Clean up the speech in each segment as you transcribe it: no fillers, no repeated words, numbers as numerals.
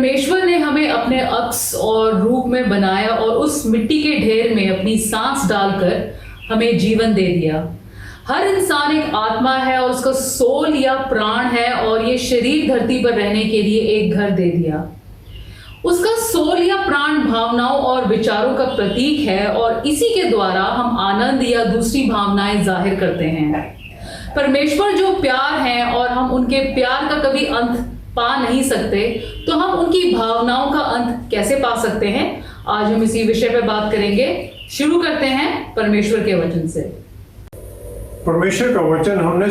परमेश्वर ने हमें अपने अक्स और रूप में बनाया और उस मिट्टी के ढेर में अपनी सांस डालकर हमें जीवन दे दिया। हर इंसान एक आत्मा है और उसका सोल या प्राण है और ये शरीर धरती पर रहने के लिए एक घर दे दिया। उसका सोल या प्राण भावनाओं और विचारों का प्रतीक है और इसी के द्वारा हम आनंद या दूसरी भावनाएं जाहिर करते हैं। परमेश्वर जो प्यार हैं और हम उनके प्यार का कभी अंत पा नहीं सकते, तो हम उनकी भावनाओं का अंत कैसे पा सकते हैं? आज हम इसी विषय पर बात करेंगे। शुरू करते हैं परमेश्वर के वचन से। परमेश्वर का वचन हमने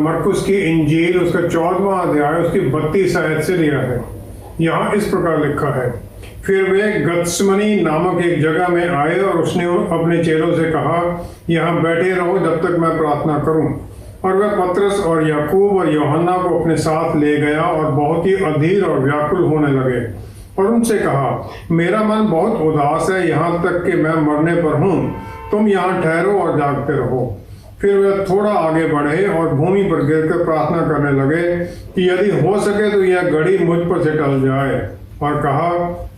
मरकुस की इंजील उसका 14वां अध्याय उसकी 32 आयत से लिया है। यहाँ इस प्रकार लिखा है, फिर वे गत्समनी नामक एक जगह में आए और उसने अपने चेलों से कहा, यहाँ बैठे रहो जब तक मैं प्रार्थना करूं। और वह पतरस और याकूब और यूहन्ना को अपने साथ ले गया और बहुत ही अधीर और व्याकुल होने लगे और उनसे कहा, मेरा मन बहुत उदास है, यहाँ तक कि मैं मरने पर हूँ। तुम यहाँ ठहरो और जागते रहो। फिर वे थोड़ा आगे बढ़े और भूमि पर गिरकर प्रार्थना करने लगे कि यदि हो सके तो यह घड़ी मुझ पर से टल जाए। और कहा,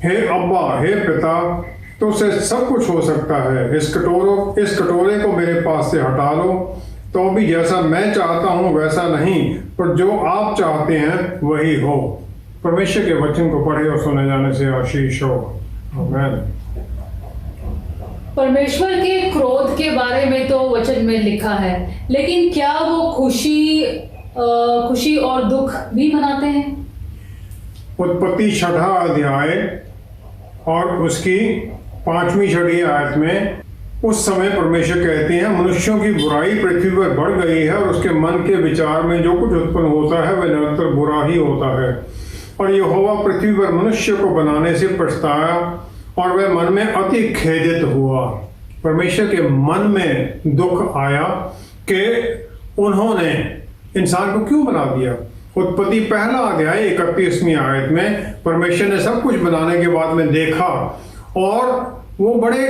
हे अब्बा, हे पिता, तुझसे सब कुछ हो सकता है। इस कटोरे को मेरे पास से हटा लो, तो भी जैसा मैं चाहता हूँ वैसा नहीं, पर जो आप चाहते हैं वही हो। परमेश्वर के वचन को पढ़े और सुने जाने से आशीष हो। आमीन। परमेश्वर के क्रोध के बारे में तो वचन में लिखा है, लेकिन क्या वो खुशी और दुख भी मनाते हैं? उत्पत्ति 6वां अध्याय और उसकी 5वीं आयत में उस समय परमेश्वर कहते हैं, मनुष्यों की बुराई पृथ्वी पर बढ़ गई है और उसके मन के विचार में जो कुछ उत्पन्न होता है वह निरंतर बुरा ही होता है। और यहोवा पृथ्वी पर मनुष्य को बनाने से पछताया और वह मन में अति खेदित हुआ। परमेश्वर के मन में दुख आया कि उन्होंने इंसान को क्यों बना दिया। उत्पत्ति 1 अध्याय 31वीं आयत में परमेश्वर ने सब कुछ बनाने के बाद में देखा और वो बड़े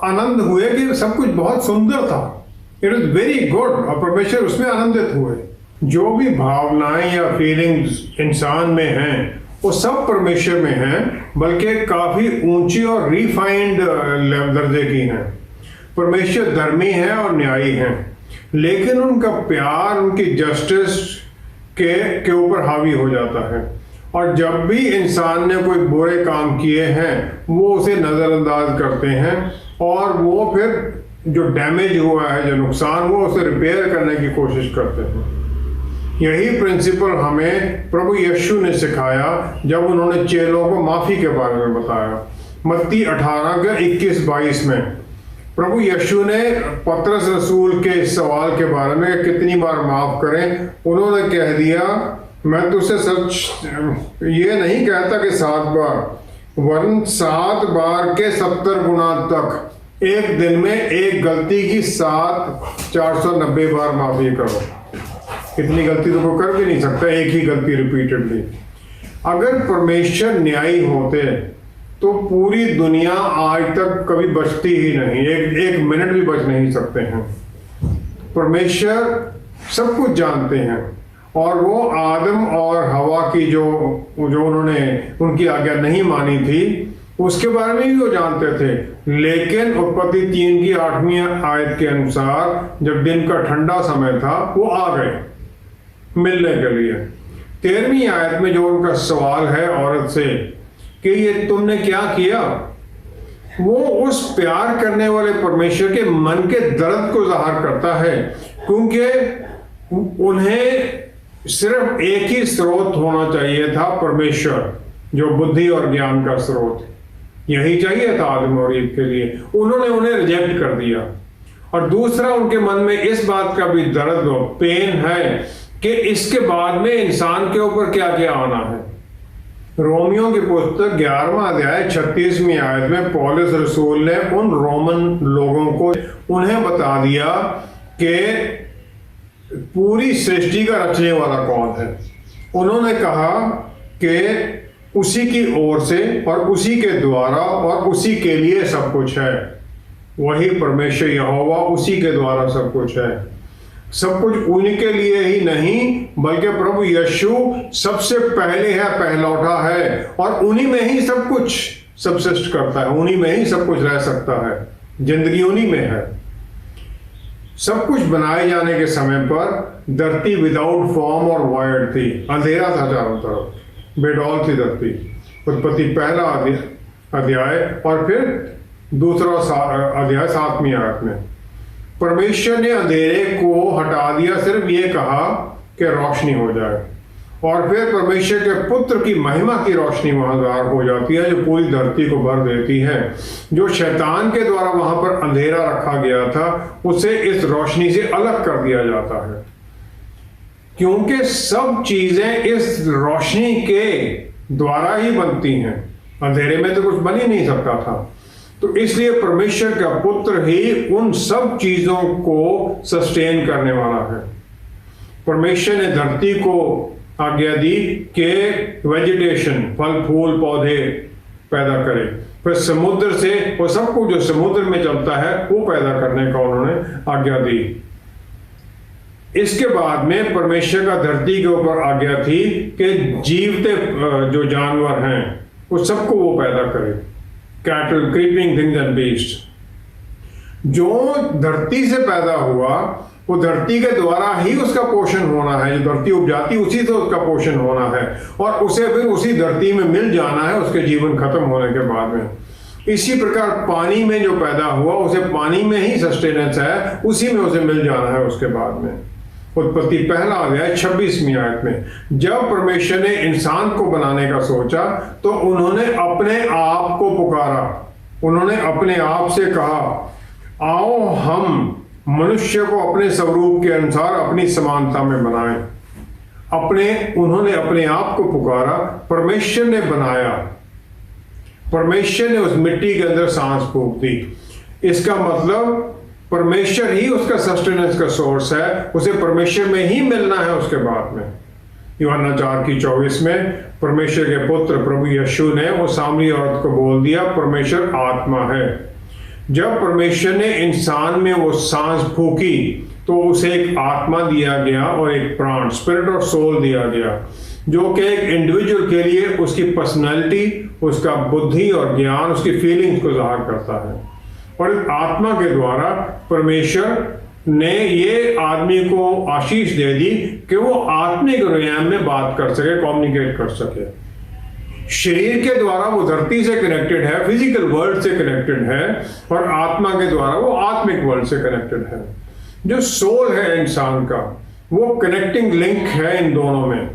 आनंद हुए कि सब कुछ बहुत सुंदर था। It was very good. और परमेश्वर उसमें आनंदित हुए। जो भी भावनाएं या फीलिंग्स इंसान में हैं वो सब परमेश्वर में हैं, बल्कि काफी ऊंची और रिफाइंड दर्जे की हैं। परमेश्वर धर्मी है और न्यायी है, लेकिन उनका प्यार उनकी जस्टिस के ऊपर हावी हो जाता है। और जब भी इंसान ने कोई बुरे काम किए हैं वो उसे नजरअंदाज करते हैं और वो फिर जो डैमेज हुआ है, जो नुकसान हुआ, उसे रिपेयर करने की कोशिश करते हैं। यही प्रिंसिपल हमें प्रभु यीशु ने सिखाया जब उन्होंने चेलों को माफी के बारे में बताया। मत्ती 18:21-22 में प्रभु यीशु ने पतरस रसूल के सवाल के बारे में कितनी बार माफ करें, उन्होंने कह दिया, मैं तुझसे सच ये नहीं कहता कि 7 बार, वरन 7 बार के 70 गुना तक एक दिन में एक गलती की 490 बार माफी करो। इतनी गलती तो कोई कर भी नहीं सकता, एक ही गलती रिपीटेडली। अगर परमेश्वर न्यायी होते तो पूरी दुनिया आज तक कभी बचती ही नहीं, एक मिनट भी बच नहीं सकते हैं। परमेश्वर सब कुछ जानते हैं और वो आदम और हवा की जो उन्होंने उनकी आज्ञा नहीं मानी थी उसके बारे में भी वो जानते थे। लेकिन उत्पत्ति 3 की 8वीं आयत के अनुसार जब दिन का ठंडा समय था वो आ गए मिलने के लिए। 13वीं आयत में जो उनका सवाल है औरत से कि ये तुमने क्या किया, वो उस प्यार करने वाले परमेश्वर के मन के दर्द को जाहिर करता है, क्योंकि उन्हें सिर्फ एक ही स्रोत होना चाहिए था, परमेश्वर, जो बुद्धि और ज्ञान का स्रोत। यही चाहिए था आदम और ईव के लिए। उन्होंने उन्हें रिजेक्ट कर दिया। और दूसरा, उनके मन में इस बात का भी दर्द हो, पेन है कि इसके बाद में इंसान के ऊपर क्या क्या आना है। रोमियो की पुस्तक 11वां अध्याय 36वीं आयत में पौलुस रसूल ने उन रोमन लोगों को उन्हें बता दिया कि पूरी सृष्टि का रचने वाला कौन है। उन्होंने कहा कि उसी की ओर से और उसी के द्वारा और उसी के लिए सब कुछ है। वही परमेश्वर यहोवा, उसी के द्वारा सब कुछ है। सब कुछ उन्हीं के लिए ही नहीं बल्कि प्रभु यीशु सबसे पहले है, पहलौठा है, और उन्हीं में ही सब कुछ सबसिस्ट करता है, उन्हीं में ही सब कुछ रह सकता है, जिंदगी उन्हीं में है। सब कुछ बनाए जाने के समय पर धरती विदाउट फॉर्म और वॉइड थी, अंधेरा था चारों तरफ, बेडौल थी धरती। उत्पत्ति पहला अध्याय और फिर दूसरा अध्याय 7वीं आयत में परमेश्वर ने अंधेरे को हटा दिया, सिर्फ ये कहा कि रोशनी हो जाए, और फिर परमेश्वर के पुत्र की महिमा की रोशनी वहां ज़ाहिर हो जाती है, जो पूरी धरती को भर देती है। जो शैतान के द्वारा वहां पर अंधेरा रखा गया था, उसे इस रोशनी से अलग कर दिया जाता है, क्योंकि सब चीजें इस रोशनी के द्वारा ही बनती हैं। अंधेरे में तो कुछ बन ही नहीं सकता था। तो इसलिए परमेश्वर का पुत्र ही उन सब चीजों को सस्टेन करने वाला है। परमेश्वर ने धरती को आज्ञा दी कि वेजिटेशन, फल फूल पौधे पैदा करे, फिर समुद्र से वो सब कुछ जो समुद्र में चलता है वो पैदा करने का उन्होंने आज्ञा दी। इसके बाद में परमेश्वर का धरती के ऊपर आज्ञा थी कि जीवते जो जानवर हैं उस सबको वो पैदा करे, cattle, creeping things and beast. जो धरती से पैदा हुआ वो धरती के द्वारा ही उसका पोषण होना है, जो धरती उपजाती उसी से उसका पोषण होना है, और उसे फिर उसी धरती में मिल जाना है उसके जीवन खत्म होने के बाद में। इसी प्रकार पानी में जो पैदा हुआ उसे पानी में ही सस्टेनेंस है, उसी में उसे मिल जाना है उसके बाद में। उत्पत्ति पहला अध्याय 26वीं आयत में जब परमेश्वर ने इंसान को बनाने का सोचा तो उन्होंने अपने आप को पुकारा, उन्होंने अपने आप से कहा, आओ हम मनुष्य को अपने स्वरूप के अनुसार अपनी समानता में बनाएं। उन्होंने अपने आप को पुकारा, परमेश्वर ने बनाया, परमेश्वर ने उस मिट्टी के अंदर सांस फूंक दी। इसका मतलब परमेश्वर ही उसका सस्टेनेंस का सोर्स है, उसे परमेश्वर में ही मिलना है उसके बाद में। यूहन्ना 4:24 में परमेश्वर के पुत्र प्रभु यीशु ने वो सामरी औरत को बोल दिया, परमेश्वर आत्मा है। जब परमेश्वर ने इंसान में वो सांस फूकी तो उसे एक आत्मा दिया गया और एक प्राण, स्पिरिट और सोल दिया गया, जो कि एक इंडिविजुअल के लिए उसकी पर्सनैलिटी, उसका बुद्धि और ज्ञान, उसकी फीलिंग्स को जाहिर करता है। और इस आत्मा के द्वारा परमेश्वर ने ये आदमी को आशीष दे दी कि वो आत्मिक रयाम में बात कर सके, कम्युनिकेट कर सके। शरीर के द्वारा वो धरती से कनेक्टेड है, फिजिकल वर्ल्ड से कनेक्टेड है, और आत्मा के द्वारा वो आत्मिक वर्ल्ड से कनेक्टेड है। जो सोल है इंसान का, वो कनेक्टिंग लिंक है इन दोनों में,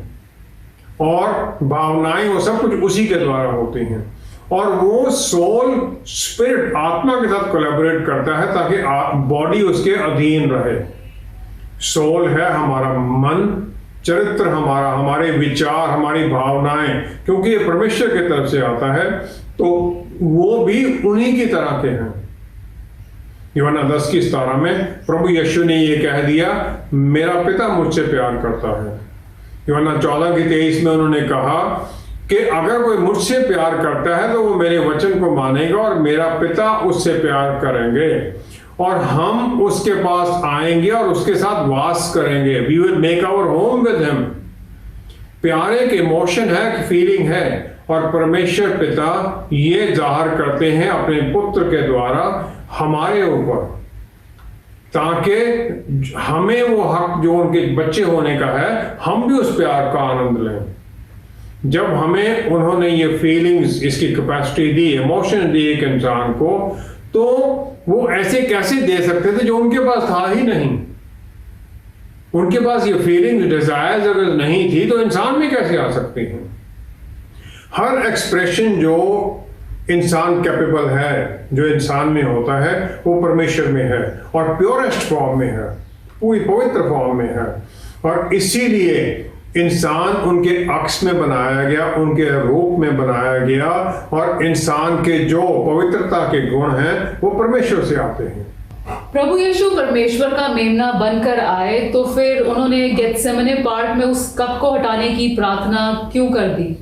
और भावनाएं वो सब कुछ उसी के द्वारा होती हैं। और वो सोल स्पिरिट आत्मा के साथ कोलैबोरेट करता है ताकि बॉडी उसके अधीन रहे। सोल है हमारा मन, चरित्र हमारा, हमारे विचार, हमारी भावनाएं, क्योंकि ये परमेश्वर की तरफ से आता है तो वो भी उन्हीं की तरह के हैं। यूहन्ना 10:17 में प्रभु यीशु ने ये कह दिया, मेरा पिता मुझसे प्यार करता है। यूहन्ना 14:23 में उन्होंने कहा कि अगर कोई मुझसे प्यार करता है तो वो मेरे वचन को मानेगा और मेरा पिता उससे प्यार करेंगे और हम उसके पास आएंगे और उसके साथ वास करेंगे। We will make our home with him. प्यार एक इमोशन है, फीलिंग है, और परमेश्वर पिता ये जाहिर करते हैं अपने पुत्र के द्वारा हमारे ऊपर, ताकि हमें वो हक जो उनके बच्चे होने का है, हम भी उस प्यार का आनंद लें। जब हमें उन्होंने ये फीलिंग्स, इसकी कैपेसिटी दी, इमोशन दी एक इंसान को, तो वो ऐसे कैसे दे सकते थे जो उनके पास था ही नहीं। उनके पास ये फीलिंग्स, डिजायर्स अगर नहीं थी तो इंसान में कैसे आ सकती हैं। हर एक्सप्रेशन जो इंसान कैपेबल है, जो इंसान में होता है, वो परमेश्वर में है और प्योरेस्ट फॉर्म में है, पूरी पवित्र फॉर्म में है। और इसीलिए इंसान उनके अक्स में बनाया गया, उनके रूप में बनाया गया, और इंसान के जो पवित्रता के गुण हैं वो परमेश्वर से आते हैं। प्रभु यीशु परमेश्वर का मेमना बनकर आए तो फिर उन्होंने गेत्सेमने पार्क में उस कप को हटाने की प्रार्थना क्यों कर दी?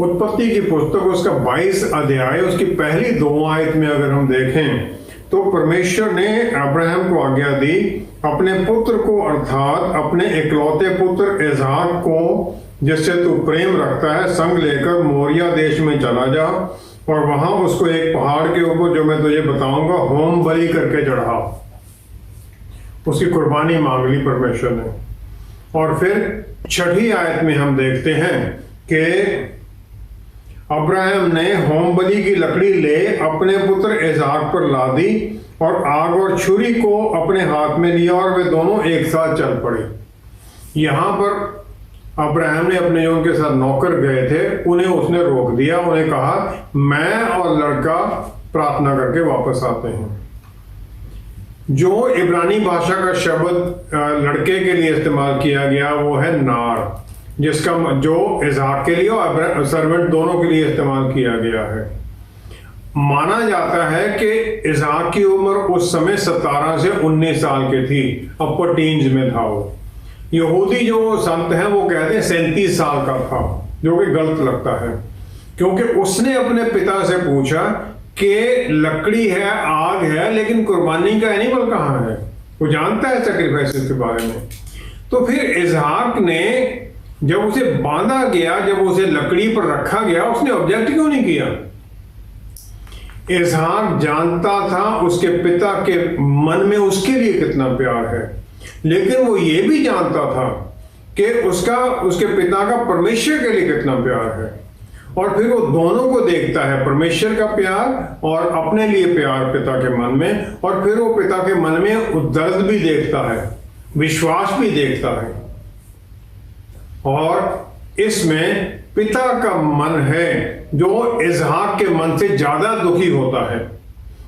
उत्पत्ति की पुस्तक उसका 22 अध्याय उसकी पहली 2 आयत में अगर हम देखें तो परमेश्वर ने अब्राहम को आज्ञा दी, अपने पुत्र को अर्थात अपने इकलौते पुत्र इसहाक को जिससे तू प्रेम रखता है संग लेकर मोरिया देश में चला जा और वहां उसको एक पहाड़ के ऊपर जो मैं तुझे बताऊंगा होम बलि करके चढ़ा। उसकी कुर्बानी मांग ली परमेश्वर ने। और फिर 6ठी आयत में हम देखते हैं कि अब्राहम ने होम बलि की लकड़ी ले अपने पुत्र इसहाक पर ला दी और आग और छुरी को अपने हाथ में लिया और वे दोनों एक साथ चल पड़े। यहां पर अब्राहम ने अपने जो उनके साथ नौकर गए थे उन्हें उसने रोक दिया। उन्हें कहा मैं और लड़का प्रार्थना करके वापस आते हैं। जो इब्रानी भाषा का शब्द लड़के के लिए इस्तेमाल किया गया वो है नार, जिसका जो इसहाक के लिए और सर्वेंट दोनों के लिए इस्तेमाल किया गया है। माना जाता है कि इसहाक की उम्र उस समय 17 से 19 साल की थी, अपर टीन्स में था वो। यहूदी जो संत हैं वो कहते हैं 37 साल का था, जो कि गलत लगता है क्योंकि उसने अपने पिता से पूछा कि लकड़ी है, आग है, लेकिन कुर्बानी का एनिमल कहाँ है। वो जानता है सैक्रिफाइस के बारे में। तो फिर इसहाक ने जब उसे बांधा गया, जब उसे लकड़ी पर रखा गया, उसने ऑब्जेक्ट क्यों नहीं किया। इसहाक जानता था उसके पिता के मन में उसके लिए कितना प्यार है, लेकिन वो ये भी जानता था कि उसके पिता का परमेश्वर के लिए कितना प्यार है। और फिर वो दोनों को देखता है, परमेश्वर का प्यार और अपने लिए प्यार पिता के मन में। और फिर वो पिता के मन में दर्द भी देखता है, विश्वास भी देखता है। और इसमें पिता का मन है जो इसहाक के मन से ज्यादा दुखी होता है,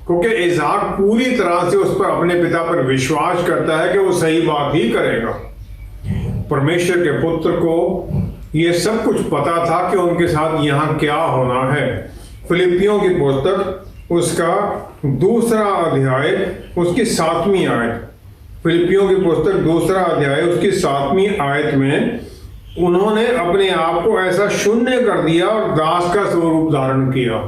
क्योंकि इसहाक पूरी तरह से उस पर अपने पिता पर विश्वास करता है कि वो सही बात ही करेगा। परमेश्वर के पुत्र को ये सब कुछ पता था कि उनके साथ यहाँ क्या होना है। फिलिपियों की पुस्तक उसका 2 अध्याय उसकी 7वीं आयत, फिलिपियों की पुस्तक 2 अध्याय उसकी 7वीं आयत में उन्होंने अपने आप को ऐसा शून्य कर दिया और दास का स्वरूप धारण किया।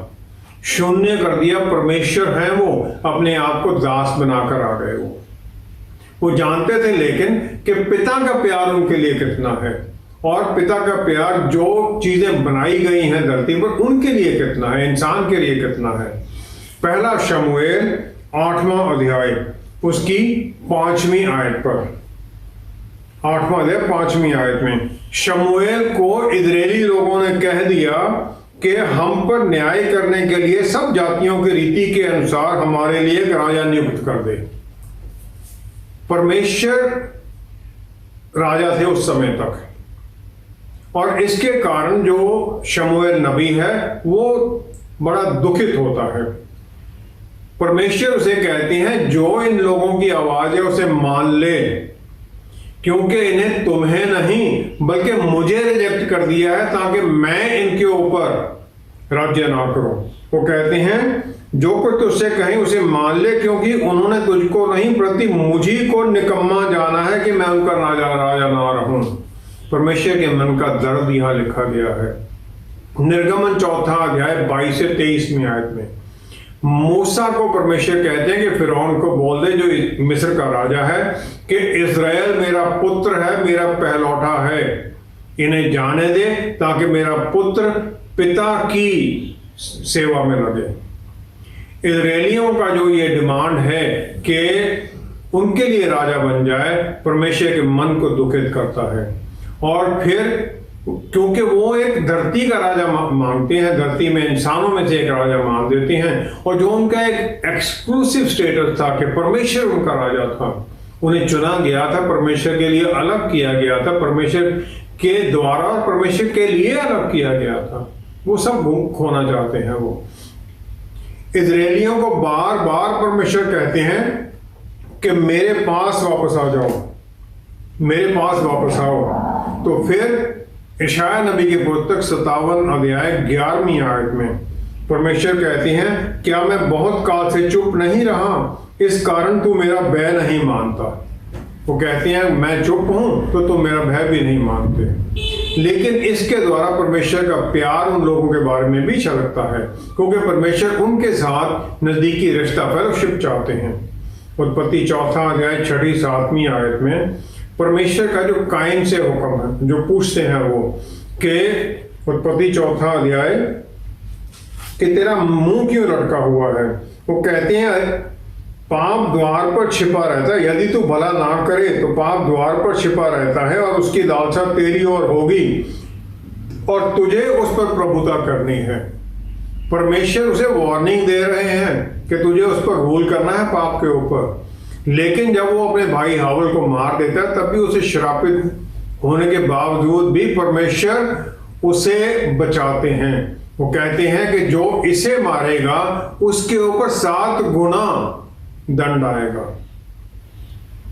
शून्य कर दिया, परमेश्वर है वो, अपने आप को दास बनाकर आ गए। वो जानते थे लेकिन कि पिता का प्यार उनके लिए कितना है और पिता का प्यार जो चीजें बनाई गई हैं धरती पर उनके लिए कितना है, इंसान के लिए कितना है। पहला शमूएल 8वां अध्याय उसकी 5वीं आयत पर, 8वां अध्याय 5वीं आयत में शमूएल को इजरायली लोगों ने कह दिया कि हम पर न्याय करने के लिए सब जातियों की रीति के अनुसार हमारे लिए एक राजा नियुक्त कर दे। परमेश्वर राजा थे उस समय तक, और इसके कारण जो शमूएल नबी है वो बड़ा दुखित होता है। परमेश्वर उसे कहते हैं जो इन लोगों की आवाज है उसे मान ले, क्योंकि इन्हें तुम्हें नहीं बल्कि मुझे रिजेक्ट कर दिया है ताकि मैं इनके ऊपर राज्य ना करूं। वो कहते हैं जो कुछ तुझसे कहें उसे मान ले, क्योंकि उन्होंने तुझको नहीं प्रति मुझी को निकम्मा जाना है कि मैं उनका राजा ना रहूं। परमेश्वर के मन का दर्द यहां लिखा गया है। निर्गमन 4 अध्याय 22 से 23वीं आयत में मूसा को परमेश्वर कहते हैं कि फिरौन को बोल दे जो मिस्र का राजा है कि इस्राएल मेरा पुत्र है, मेरा पहलौठा है, इन्हें जाने दे ताकि मेरा पुत्र पिता की सेवा में लगे। इजरायलियों का जो ये डिमांड है कि उनके लिए राजा बन जाए, परमेश्वर के मन को दुखित करता है। और फिर क्योंकि वो एक धरती का राजा मांगते हैं, धरती में इंसानों में से एक राजा मांग देते हैं, और जो उनका एक एक्सक्लूसिव स्टेटस था कि परमेश्वर उनका राजा था, उन्हें चुना गया था, परमेश्वर के लिए अलग किया गया था, परमेश्वर के द्वारा और परमेश्वर के लिए अलग किया गया था, वो सब खोना चाहते हैं। वो इजरायलियों को बार बार परमेश्वर कहते हैं कि मेरे पास वापस आ जाओ, मेरे पास वापस आओ। तो फिर यशायाह नबी की पुस्तक 57 अध्याय 11वीं आयत में परमेश्वर कहते हैं क्या मैं बहुत काल से चुप नहीं रहा, इस कारण तू मेरा भय नहीं मानता। वो कहते हैं मैं चुप हूं तो तुम मेरा भय भी नहीं मानते। लेकिन इसके द्वारा परमेश्वर का प्यार उन लोगों के बारे में भी छलकता है, क्योंकि परमेश्वर उनके साथ नजदीकी रिश्ता फेलोशिप चाहते हैं। उत्पत्ति 4 अध्याय 6 7वीं आयत में परमेश्वर का जो कायन से हुक्म है, जो पूछते हैं वो कि उत्पत्ति 4 अध्याय कि तेरा मुंह क्यों लटका हुआ है। वो कहते हैं पाप द्वार पर छिपा रहता है, यदि तू भला ना करे तो पाप द्वार पर छिपा रहता है और उसकी लालसा तेरी ओर होगी और तुझे उस पर प्रभुता करनी है। परमेश्वर उसे वार्निंग दे रहे हैं कि तुझे उस पर रूल करना है पाप के ऊपर। लेकिन जब वो अपने भाई हावल को मार देता है तब भी उसे श्रापित होने के बावजूद भी परमेश्वर उसे बचाते हैं। वो कहते हैं कि जो इसे मारेगा उसके ऊपर 7 गुना दंड आएगा।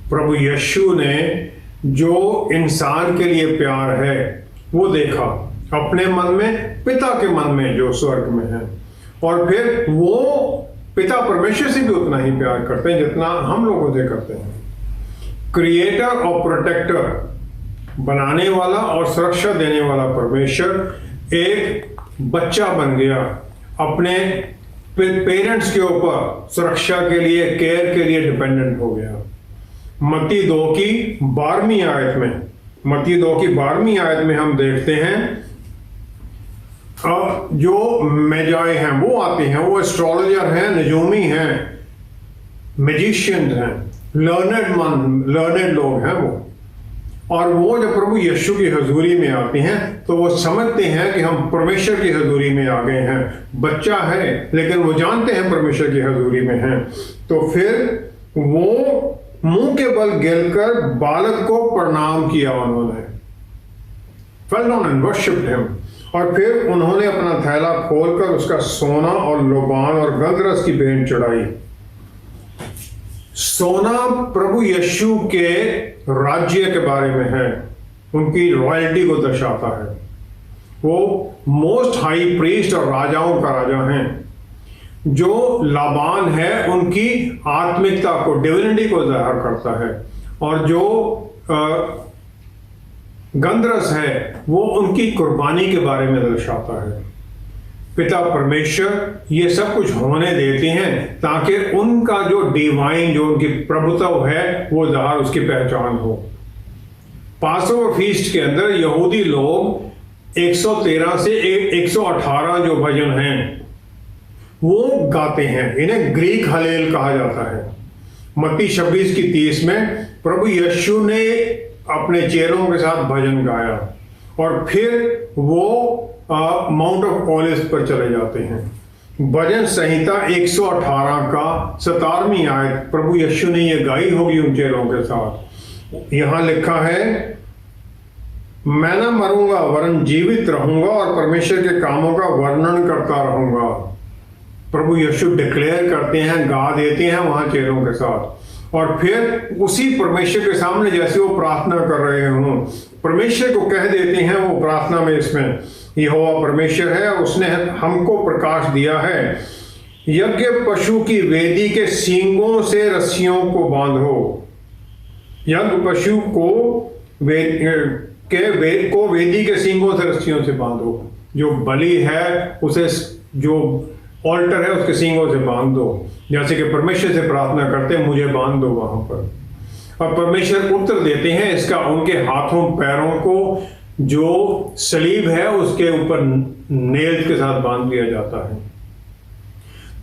प्रभु यीशु ने जो इंसान के लिए प्यार है वो देखा अपने मन में, पिता के मन में जो स्वर्ग में है, और फिर वो पिता परमेश्वर से भी उतना ही प्यार करते हैं जितना हम लोगों से करते हैं। क्रिएटर और प्रोटेक्टर, बनाने वाला और सुरक्षा देने वाला परमेश्वर एक बच्चा बन गया, अपने पेरेंट्स के ऊपर सुरक्षा के लिए, केयर के लिए डिपेंडेंट हो गया। मत्ती 2 की 12वीं आयत में, मत्ती 2 की 12वीं आयत में हम देखते हैं जो मैजाए हैं वो आते हैं, वो एस्ट्रोलॉजर हैं, नजूमी हैं, मैजिशियन हैं, लर्नेड लोग हैं वो। और वो जब प्रभु यीशु की हजूरी में आते हैं तो वो समझते हैं कि हम परमेश्वर की हजूरी में आ गए हैं। बच्चा है लेकिन वो जानते हैं परमेश्वर की हजूरी में हैं। तो फिर वो मुंह के बल गिरकर बालक को प्रणाम किया उन्होंने, fell down and worshipped him। और फिर उन्होंने अपना थैला खोलकर उसका सोना और लोबान और गंधरस की भेंट चढ़ाई। सोना प्रभु यीशु के राज्य के बारे में है, उनकी रॉयल्टी को दर्शाता है। वो मोस्ट हाई प्रीस्ट और राजाओं का राजा हैं। जो लाबान है उनकी आत्मिकता को, डिविनिटी को जाहिर करता है, और जो गंधरस है वो उनकी कुर्बानी के बारे में दर्शाता है। पिता परमेश्वर ये सब कुछ होने देते हैं ताकि उनका जो डिवाइन, जो उनकी प्रभुत्व है वो ज़ाहिर, उसकी पहचान हो। पासओवर फीस्ट के अंदर यहूदी लोग 113 से 118 जो भजन हैं वो गाते हैं, इन्हें ग्रीक हलेल कहा जाता है। मत्ती 26 की 30 में प्रभु यीशु ने अपने चेलों के साथ भजन गाया और फिर वो माउंट ऑफ ओलिव्स पर चले जाते हैं। भजन संहिता 118 का 17वीं आयत प्रभु यीशु ने ये गाई होगी उन चेलों के साथ। यहां लिखा है, मैं न मरूंगा वरन जीवित रहूंगा और परमेश्वर के कामों का वर्णन करता रहूंगा। प्रभु यीशु डिक्लेयर करते हैं, गा देते हैं वहां चेलों के साथ। और फिर उसी परमेश्वर के सामने जैसे वो प्रार्थना कर रहे हों, परमेश्वर को कह देते हैं वो प्रार्थना में, इसमें यहोवा परमेश्वर है, उसने हमको प्रकाश दिया है। यज्ञ पशु की वेदी के सींगों से रस्सियों को बांधो। यज्ञ पशु को वेदी के सींगों से रस्सियों से बांधो। जो बलि है उसे, जो ऑल्टर है उसके सींगों से बांध दो, जैसे कि परमेश्वर से प्रार्थना करते हैं, मुझे बांध दो वहां पर। और परमेश्वर उत्तर देते हैं इसका, उनके हाथों पैरों को जो सलीब है उसके ऊपर नेल्स के साथ बांध दिया जाता है।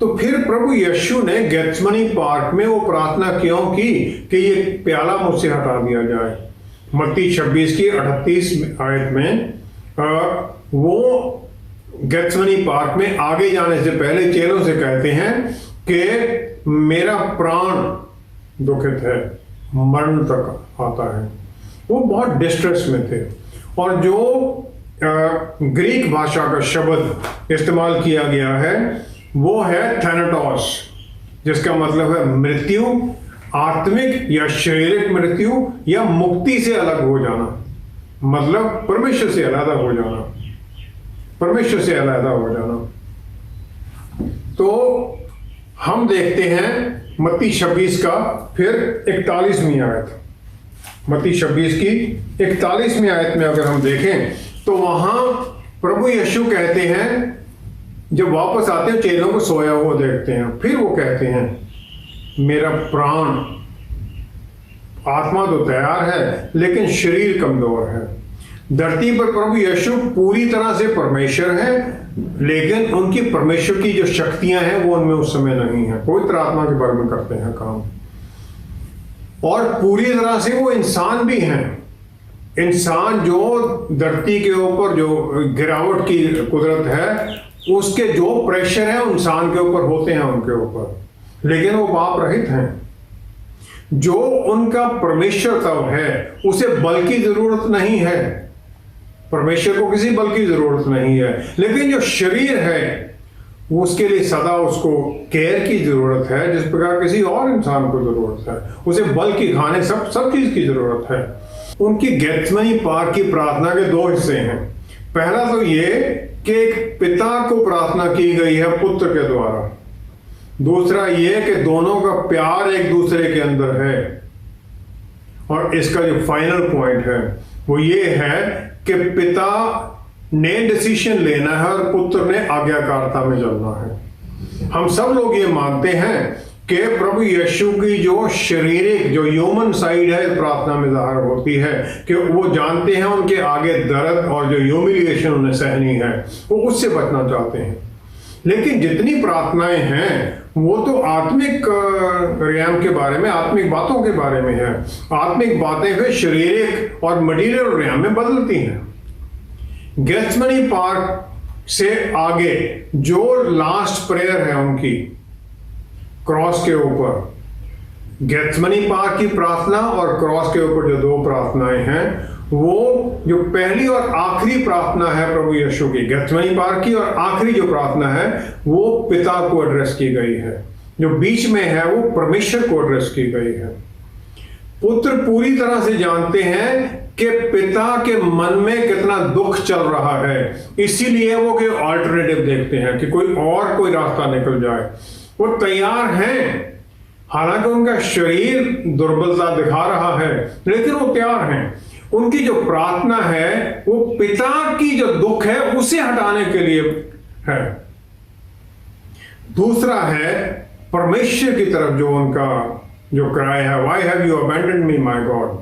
तो फिर प्रभु यीशु ने गेत्समनी पार्क में वो प्रार्थना क्यों की कि ये प्याला मुझसे हटा दिया जाए। मत्ती 26 की 38 आयत में वो गेत्समनी पार्क में आगे जाने से पहले चेलों से कहते हैं कि मेरा प्राण दुखित है, मरण तक आता है। वो बहुत डिस्ट्रेस में थे। और जो ग्रीक भाषा का शब्द इस्तेमाल किया गया है वो है थैनाटोस, जिसका मतलब है मृत्यु, आत्मिक या शारीरिक मृत्यु या मुक्ति से अलग हो जाना, मतलब परमेश्वर से अलग हो जाना, परमेश्वर से अलग हो जाना। तो हम देखते हैं मत्ती 26 का फिर 41वीं आयत, मत्ती 26 की 41वीं आयत में अगर हम देखें तो वहां प्रभु यीशु कहते हैं, जब वापस आते हैं चेलों को सोया हुआ देखते हैं, फिर वो कहते हैं मेरा प्राण, आत्मा तो तैयार है लेकिन शरीर कमजोर है। धरती पर प्रभु यीशु पूरी तरह से परमेश्वर है, लेकिन उनकी परमेश्वर की जो शक्तियां हैं वो उनमें उस समय नहीं है। पवित्र आत्मा के बारे में करते हैं काम, और पूरी तरह से वो इंसान भी हैं। इंसान जो धरती के ऊपर जो गिरावट की कुदरत है, उसके जो प्रेशर है इंसान के ऊपर होते हैं उनके ऊपर, लेकिन वो पाप रहित हैं। जो उनका परमेश्वर तब है उसे बल की जरूरत नहीं है, परमेश्वर को किसी बल की जरूरत नहीं है, लेकिन जो शरीर है उसके लिए सदा उसको केयर की जरूरत है, जिस प्रकार किसी और इंसान को जरूरत है। उसे बल की खाने सब चीज की जरूरत है। उनकी गेत्समनी पार्क की प्रार्थना के दो हिस्से हैं। पहला तो ये कि एक पिता को प्रार्थना की गई है पुत्र के द्वारा, दूसरा ये कि दोनों का प्यार एक दूसरे के अंदर है, और इसका जो फाइनल पॉइंट है वो ये है कि पिता ने डिसीजन लेना है और पुत्र ने आज्ञाकारिता में चलना है। हम सब लोग ये मानते हैं कि प्रभु यीशु की जो शारीरिक जो ह्यूमन साइड है प्रार्थना में जाहिर होती है, कि वो जानते हैं उनके आगे दर्द और जो ह्यूमिलिएशन उन्हें सहनी है वो उससे बचना चाहते हैं। लेकिन जितनी प्रार्थनाएं हैं वो तो आत्मिक रियाम के बारे में, आत्मिक बातों के बारे में है। आत्मिक बातें फिर शारीरिक और मटीरियल रियाम में बदलती हैं। गेत्समनी पार्क से आगे जो लास्ट प्रेयर है उनकी क्रॉस के ऊपर, गेत्समनी पार्क की प्रार्थना और क्रॉस के ऊपर जो दो प्रार्थनाएं हैं, वो जो पहली और आखिरी प्रार्थना है प्रभु यीशु की गेत्समनी पार्क की, और आखिरी जो प्रार्थना है वो पिता को एड्रेस की गई है। जो बीच में है वो परमेश्वर को एड्रेस की गई है। पुत्र पूरी तरह से जानते हैं कि पिता के मन में कितना दुख चल रहा है, इसीलिए वो कोई ऑल्टरनेटिव देखते हैं कि कोई रास्ता निकल जाए। वो तैयार हैं, हालांकि उनका शरीर दुर्बलता दिखा रहा है, लेकिन वो तैयार हैं। उनकी जो प्रार्थना है वो पिता की जो दुख है उसे हटाने के लिए है। दूसरा है परमेश्वर की तरफ जो उनका जो क्राई है, why have you abandoned me my God,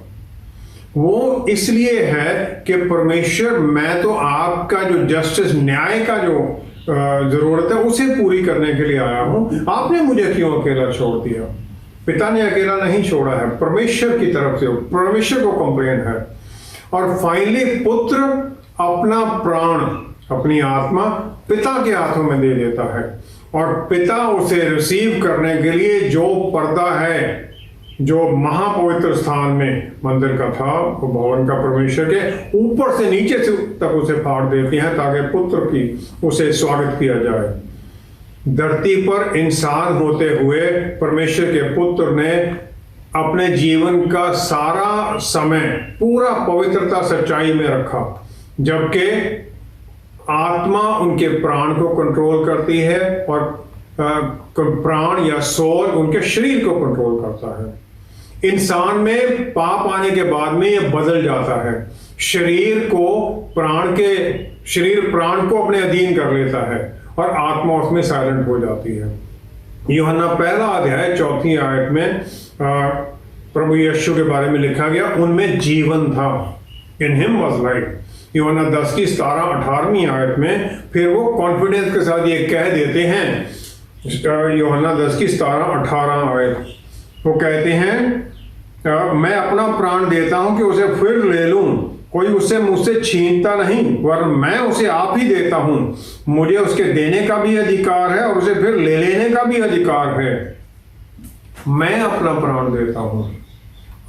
वो इसलिए है कि परमेश्वर मैं तो आपका जो जस्टिस न्याय का जो जरूरत है उसे पूरी करने के लिए आया हूं, आपने मुझे क्यों अकेला छोड़ दिया। पिता ने अकेला नहीं छोड़ा है, परमेश्वर की तरफ से परमेश्वर को कंप्लेन है। और फाइनली पुत्र अपना प्राण, अपनी आत्मा पिता के हाथों में दे देता है, और पिता उसे रिसीव करने के लिए जो पर्दा है जो महापवित्र स्थान में मंदिर का था, वो भवन का परमेश्वर के ऊपर से नीचे से तक उसे फाड़ देते हैं ताकि पुत्र की उसे स्वागत किया जाए। धरती पर इंसान होते हुए परमेश्वर के पुत्र ने अपने जीवन का सारा समय पूरा पवित्रता सच्चाई में रखा, जबकि आत्मा उनके प्राण को कंट्रोल करती है और प्राण या सोल उनके शरीर को कंट्रोल करता है। इंसान में पाप आने के बाद में यह बदल जाता है, शरीर प्राण को अपने अधीन कर लेता है और आत्मा उसमें साइलेंट हो जाती है। यूहन्ना पहला अध्याय 4 आयत में प्रभु यीशु के बारे में लिखा गया, उनमें जीवन था, इन हिम वाज लाइफ। यूहन्ना 10 की 17-18 आयत में फिर वो कॉन्फिडेंस के साथ ये कह देते हैं, यूहन्ना 10 की 17-18 आयत, वो कहते हैं मैं अपना प्राण देता हूं कि उसे फिर ले लूं, कोई उसे मुझसे छीनता नहीं, वरन मैं उसे आप ही देता हूं। मुझे उसके देने का भी अधिकार है और उसे फिर ले लेने का भी अधिकार है। मैं अपना प्राण देता हूं।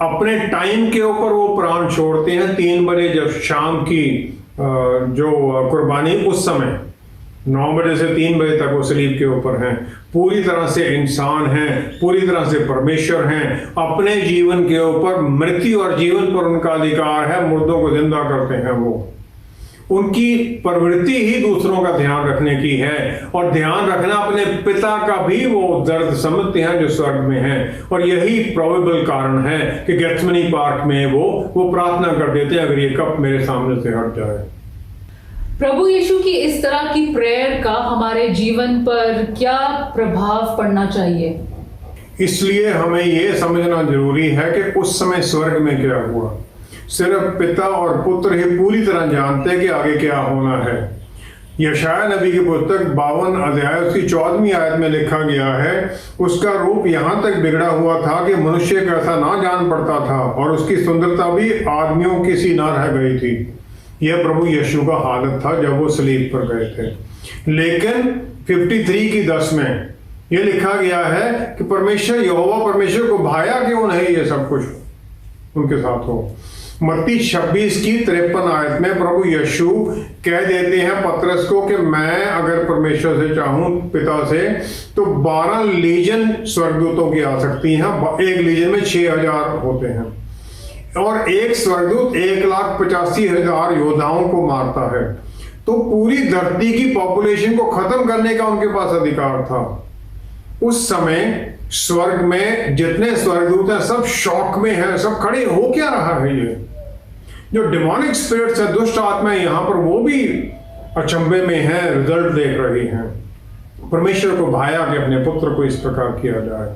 अपने टाइम के ऊपर वो प्राण छोड़ते हैं। 3 बजे जब शाम की जो कुर्बानी, उस समय 9 बजे से 3 बजे तक वो सलीब के ऊपर हैं। पूरी तरह से इंसान हैं, पूरी तरह से परमेश्वर हैं। अपने जीवन के ऊपर मृत्यु और जीवन पर उनका अधिकार है, मुर्दों को जिंदा करते हैं वो। उनकी प्रवृत्ति ही दूसरों का ध्यान रखने की है, और ध्यान रखना अपने पिता का भी वो दर्द समझते हैं जो स्वर्ग में है। और यही प्रोबेबल कारण है कि गेत्समनी पार्क में वो प्रार्थना कर देते हैं, अगर ये कप मेरे सामने से हट जाए। प्रभु यीशु की इस तरह की प्रेयर का हमारे जीवन पर क्या प्रभाव पड़ना चाहिए? इसलिए हमें यह समझना जरूरी है कि उस समय स्वर्ग में क्या हुआ। सिर्फ पिता और पुत्र ही पूरी तरह जानते हैं कि आगे क्या होना है। यशायाह नबी की पुस्तक 52 अध्याय उसकी 14वीं आयत में लिखा गया है, उसका रूप यहाँ तक बिगड़ा हुआ था कि मनुष्य कैसा ना जान पड़ता था, और उसकी सुंदरता भी आदमियों की सी ना रह गई थी। यह प्रभु यीशु का हालत था जब वो सलीब पर गए थे। लेकिन 53 की 10 में यह लिखा गया है कि परमेश्वर यहोवा परमेश्वर को भाया कि उन्हें ये सब कुछ उनके साथ हो। मत्ती 26 की 53 आयत में प्रभु यीशु कह देते हैं पतरस को कि मैं अगर परमेश्वर से चाहूं पिता से तो 12 लीजन स्वर्गदूतों की आ सकती हैं। एक लीजन में 6000 होते हैं, और एक स्वर्गदूत 1,85,000 योद्धाओं को मारता है। तो पूरी धरती की पॉपुलेशन को खत्म करने का उनके पास अधिकार था। उस समय स्वर्ग में जितने स्वर्गदूत हैं सब शॉक में हैं, सब खड़े हो क्या रहा है। ये जो डिमोनिक स्पिरिट्स है, दुष्ट आत्माएं यहाँ पर, वो भी अचंभे में हैं, रिजल्ट देख रही हैं। परमेश्वर को भाया कि अपने पुत्र को इस प्रकार किया जाए।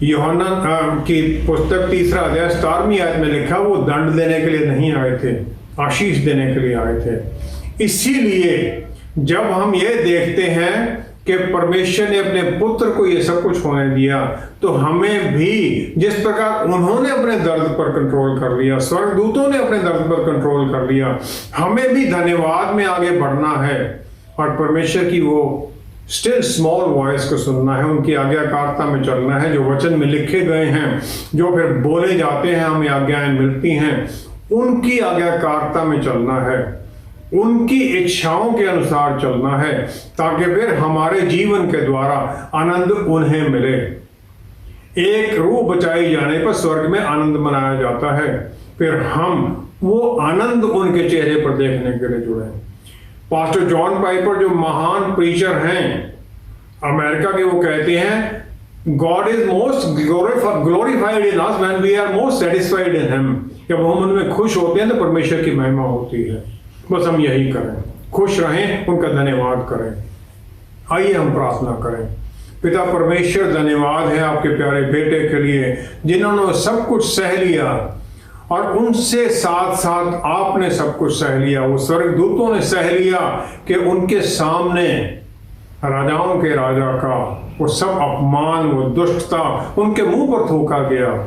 यूहन्ना की पुस्तक 3 अध्याय 17वीं आयत में लिखा, वो दंड देने के लिए नहीं आए थे, आशीष देने के लिए आए थे। इसीलिए जब हम ये देखते हैं कि परमेश्वर ने अपने पुत्र को ये सब कुछ होने दिया, तो हमें भी जिस प्रकार उन्होंने अपने दर्द पर कंट्रोल कर लिया, स्वर्गदूतों ने अपने दर्द पर कंट्रोल कर लिया, हमें भी धन्यवाद में आगे बढ़ना है और परमेश्वर की वो स्टिल स्मॉल वॉइस को सुनना है, उनकी आज्ञाकारिता में चलना है। जो वचन में लिखे गए हैं, जो फिर बोले जाते हैं, हमें आज्ञाएं मिलती हैं, उनकी आज्ञाकारिता में चलना है, उनकी इच्छाओं के अनुसार चलना है, ताकि फिर हमारे जीवन के द्वारा आनंद उन्हें मिले। एक रूह बचाई जाने पर स्वर्ग में आनंद मनाया जाता है, फिर हम वो आनंद उनके चेहरे पर देखने के लिए जुड़े। पास्टर जॉन पाइपर जो महान प्रीचर हैं अमेरिका के, वो कहते हैं God is most glorified in us when we are most satisfied in him. जब हम उनमें खुश होते हैं तो परमेश्वर की महिमा होती है। बस हम यही करें, खुश रहें, उनका धन्यवाद करें। आइए हम प्रार्थना करें। पिता परमेश्वर, धन्यवाद है आपके प्यारे बेटे के लिए जिन्होंने सब कुछ सह लिया, और उनसे साथ साथ आपने सब कुछ सह लिया। वो स्वर्गदूतों ने सह लिया कि उनके सामने राजाओं के राजा का वो सब अपमान, वो दुष्टता उनके मुंह पर थूका गया।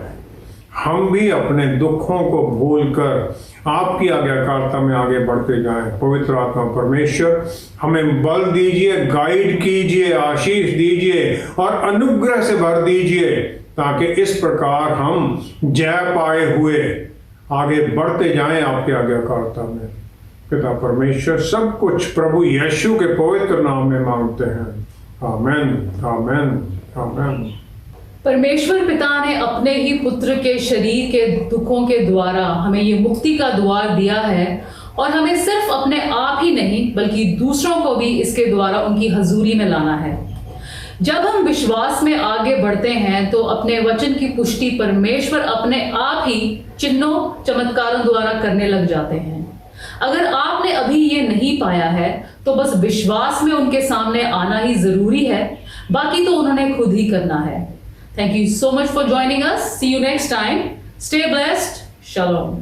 हम भी अपने दुखों को भूलकर आपकी आज्ञाकारिता में आगे बढ़ते जाएं। पवित्र आत्मा परमेश्वर हमें बल दीजिए, गाइड कीजिए, आशीष दीजिए और अनुग्रह से भर दीजिए, ताकि इस प्रकार हम जय पाए हुए आगे बढ़ते जाएं आपकी आज्ञाकारिता में। पिता परमेश्वर सब कुछ प्रभु यीशु के पवित्र नाम में मांगते हैं। आमेन, आमेन, आमेन। परमेश्वर पिता ने अपने ही पुत्र के शरीर के दुखों के द्वारा हमें ये मुक्ति का द्वार दिया है, और हमें सिर्फ अपने आप ही नहीं बल्कि दूसरों को भी इसके द्वारा उनकी हजूरी में लाना है। जब हम विश्वास में आगे बढ़ते हैं तो अपने वचन की पुष्टि परमेश्वर अपने आप ही चिन्हों चमत्कारों द्वारा करने लग जाते हैं। अगर आपने अभी ये नहीं पाया है तो बस विश्वास में उनके सामने आना ही जरूरी है, बाकी तो उन्होंने खुद ही करना है। Thank you so much for joining us. See you next time. Stay blessed. Shalom.